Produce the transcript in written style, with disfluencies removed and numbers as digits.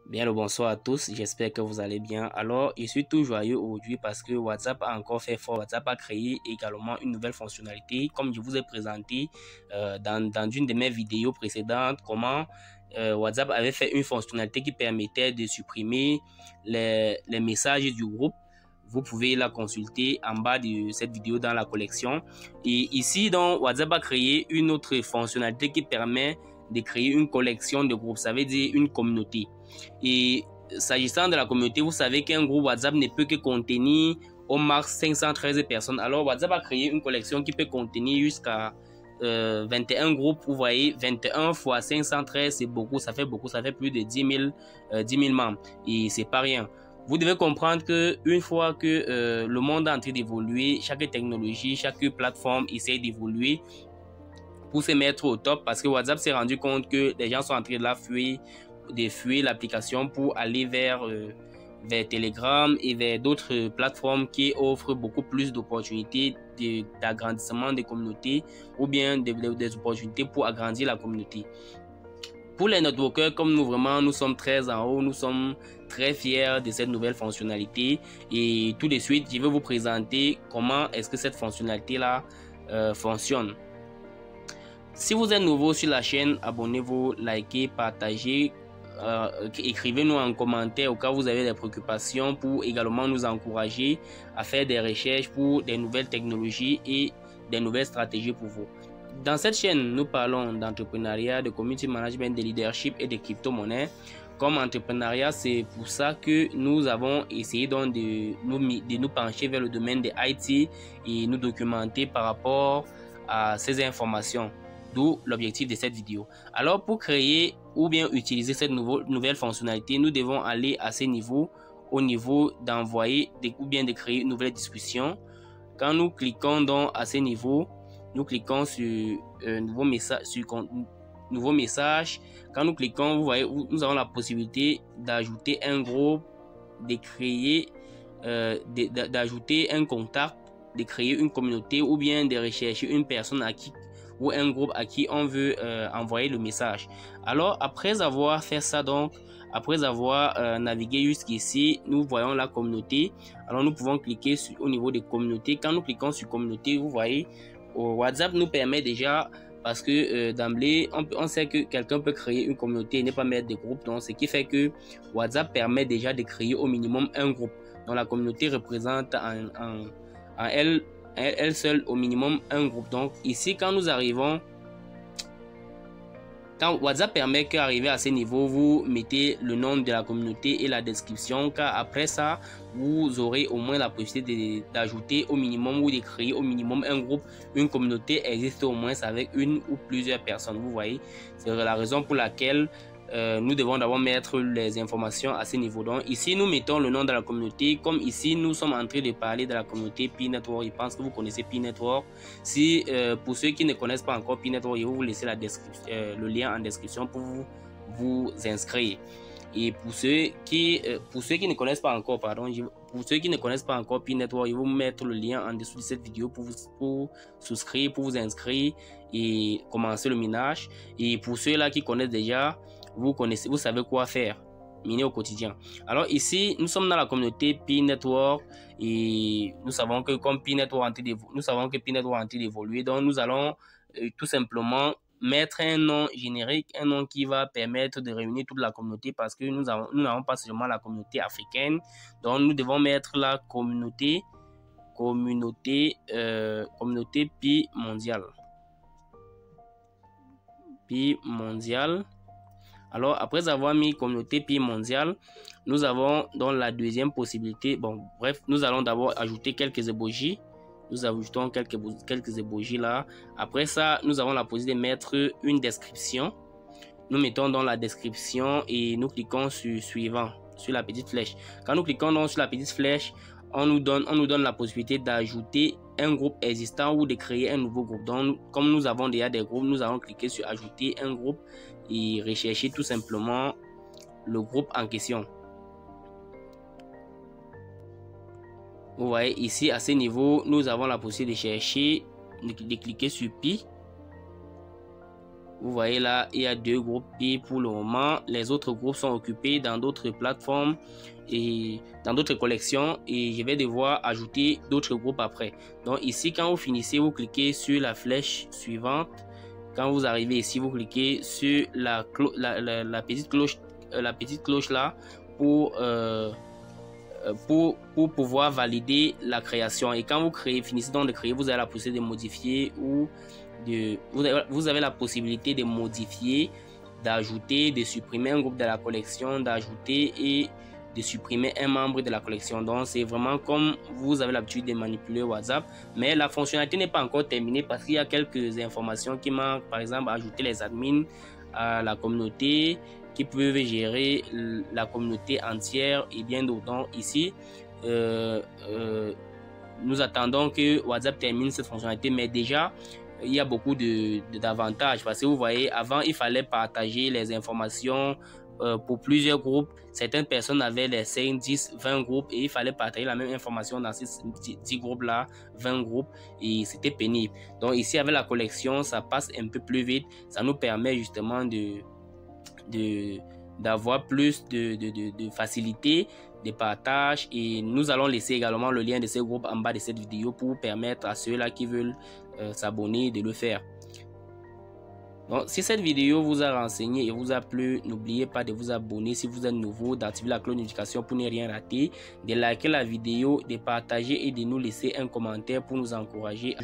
Bien le bonsoir à tous, j'espère que vous allez bien. Alors, je suis tout joyeux aujourd'hui parce que WhatsApp a encore fait fort. WhatsApp a créé également une nouvelle fonctionnalité, comme je vous ai présenté dans une de mes vidéos précédentes, comment WhatsApp avait fait une fonctionnalité qui permettait de supprimer les messages du groupe. Vous pouvez la consulter en bas de cette vidéo dans la collection. Et ici, donc, WhatsApp a créé une autre fonctionnalité qui permet de créer une collection de groupes, ça veut dire une communauté. Et s'agissant de la communauté, vous savez qu'un groupe WhatsApp ne peut que contenir au max 513 personnes. Alors WhatsApp a créé une collection qui peut contenir jusqu'à 21 groupes. Vous voyez, 21 fois 513, c'est beaucoup, ça fait plus de 10 000 membres. Et c'est pas rien. Vous devez comprendre que une fois que le monde est en train d'évoluer, chaque technologie, chaque plateforme essaie d'évoluer pour se mettre au top, parce que WhatsApp s'est rendu compte que les gens sont en train de fuir l'application pour aller vers Telegram et vers d'autres plateformes qui offrent beaucoup plus d'opportunités d'agrandissement des communautés ou bien des opportunités pour agrandir la communauté. Pour les networkers comme nous, vraiment, nous sommes très en haut, nous sommes très fiers de cette nouvelle fonctionnalité. Et tout de suite, je vais vous présenter comment est-ce que cette fonctionnalité-là fonctionne. Si vous êtes nouveau sur la chaîne, abonnez-vous, likez, partagez, écrivez-nous en commentaire au cas où vous avez des préoccupations, pour également nous encourager à faire des recherches pour des nouvelles technologies et des nouvelles stratégies pour vous. Dans cette chaîne, nous parlons d'entrepreneuriat, de community management, de leadership et de crypto-monnaies. Comme entrepreneuriat, c'est pour ça que nous avons essayé donc de nous pencher vers le domaine de IT et nous documenter par rapport à ces informations. D'où l'objectif de cette vidéo. Alors pour créer ou bien utiliser cette nouvelle fonctionnalité, nous devons aller à ce niveau, au niveau d'envoyer ou bien de créer une nouvelle discussion. Quand nous cliquons donc à ce niveau, nous cliquons sur nouveau message. Quand nous cliquons, vous voyez, nous avons la possibilité d'ajouter un groupe, de créer, d'ajouter un contact, de créer une communauté ou bien de rechercher une personne ou un groupe à qui on veut envoyer le message. Alors après avoir fait ça, donc après avoir navigué jusqu'ici, nous voyons la communauté. Alors nous pouvons cliquer au niveau des communautés. Quand nous cliquons sur communauté, vous voyez, WhatsApp nous permet déjà, parce que d'emblée on sait que quelqu'un peut créer une communauté et ne pas mettre de groupe, donc ce qui fait que WhatsApp permet déjà de créer au minimum un groupe. Donc la communauté représente en elle seule au minimum un groupe. Donc ici, quand nous arrivons, quand WhatsApp permet qu'arriver à ce niveau, vous mettez le nom de la communauté et la description, car après ça, vous aurez au moins la possibilité d'ajouter au minimum ou de créer au minimum un groupe. Une communauté existe au moins avec une ou plusieurs personnes. Vous voyez, c'est la raison pour laquelle nous devons d'abord mettre les informations à ce niveau. Donc ici, nous mettons le nom de la communauté. Comme ici, nous sommes en train de parler de la communauté Pi Network. Je pense que vous connaissez Pi Network. Si, pour ceux qui ne connaissent pas encore Pi Network, je vais vous laisser le lien en description pour vous inscrire. Et pour ceux qui ne connaissent pas encore, pour ceux qui ne connaissent pas encore Pi Network, je vais vous mettre le lien en dessous de cette vidéo pour souscrire, pour vous inscrire et commencer le minage. Et pour ceux-là qui connaissent déjà, vous savez quoi faire, miner au quotidien. Alors ici, nous sommes dans la communauté Pi Network et nous savons que comme Pi Network est en train d'évoluer, donc nous allons tout simplement mettre un nom générique, un nom qui va permettre de réunir toute la communauté, parce que nous n'avons pas seulement la communauté africaine, donc nous devons mettre la communauté Pi mondiale. Pi mondiale. Alors après avoir mis communauté Pi mondiale, nous avons dans la deuxième possibilité, bon bref, nous allons d'abord ajouter quelques emojis. Nous ajoutons quelques emojis là. Après ça, nous avons la possibilité de mettre une description. Nous mettons dans la description et nous cliquons sur suivant, sur la petite flèche. Quand nous cliquons donc sur la petite flèche, on nous donne la possibilité d'ajouter un groupe existant ou de créer un nouveau groupe. Donc comme nous avons déjà des groupes, nous allons cliquer sur ajouter un groupe et rechercher tout simplement le groupe en question. Vous voyez ici à ce niveau, nous avons la possibilité de chercher, de cliquer sur Pi. Vous voyez là, il y a 2 groupes et pour le moment, les autres groupes sont occupés dans d'autres plateformes et dans d'autres collections et je vais devoir ajouter d'autres groupes après. Donc ici, quand vous finissez, vous cliquez sur la flèche suivante. Quand vous arrivez ici, vous cliquez sur la petite cloche là pour pouvoir valider la création. Et quand vous finissez donc de créer, vous avez la possibilité de modifier ou vous avez la possibilité de modifier, d'ajouter, de supprimer un groupe de la collection, d'ajouter et de supprimer un membre de la collection. Donc c'est vraiment comme vous avez l'habitude de manipuler WhatsApp, mais la fonctionnalité n'est pas encore terminée parce qu'il y a quelques informations qui manquent. Par exemple, ajouter les admins à la communauté qui peuvent gérer la communauté entière et bien d'autres. Donc ici nous attendons que WhatsApp termine cette fonctionnalité, mais déjà il y a beaucoup d'avantages parce que vous voyez, avant il fallait partager les informations pour plusieurs groupes. Certaines personnes avaient les 5, 10, 20 groupes et il fallait partager la même information dans ces 10 groupes là, 20 groupes, et c'était pénible. Donc ici avec la collection, ça passe un peu plus vite, ça nous permet justement d'avoir plus de facilité de partage, et nous allons laisser également le lien de ces groupes en bas de cette vidéo pour permettre à ceux-là qui veulent s'abonner de le faire. Donc si cette vidéo vous a renseigné et vous a plu, n'oubliez pas de vous abonner si vous êtes nouveau, d'activer la cloche de notification pour ne rien rater, de liker la vidéo, de partager et de nous laisser un commentaire pour nous encourager.